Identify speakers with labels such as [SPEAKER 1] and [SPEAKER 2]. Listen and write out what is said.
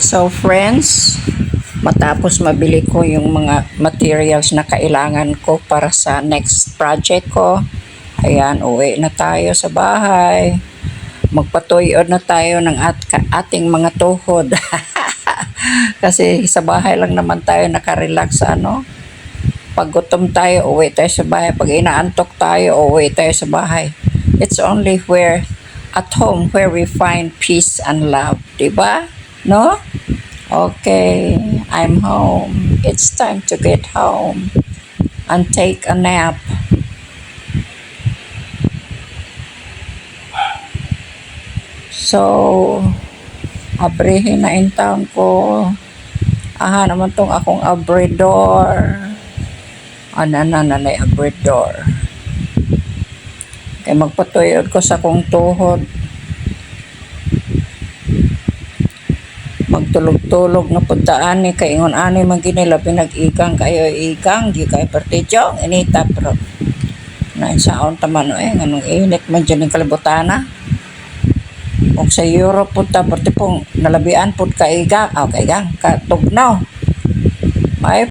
[SPEAKER 1] So friends, matapos mabili ko yung mga materials na kailangan ko para sa next project ko, ayan, uwi na tayo sa bahay. Magpatuyod na tayo ng ating mga tuhod. Kasi sa bahay lang naman tayo nakarelax sa ano. Pag gutom tayo, uwi tayo sa bahay. Pag inaantok tayo, uwi tayo sa bahay. It's only at home where we find peace and love. Diba? No? Okay, I'm home. It's time to get home and take a nap. So, abrihin na in town ko. Aha naman tong akong abridor. Nanay abridor. Kaya magpatuyod ko sa kong tuhod. Magtulog-tulog na puntaan ni kaingon ani man ginila pinag-igang kayo igang di kay pertidyong inita pero na saon taman nganong init man dyan ng kalibutana. Kung sa Europe punta perti pong nalabian pud kaigang kaigang katugnaw. May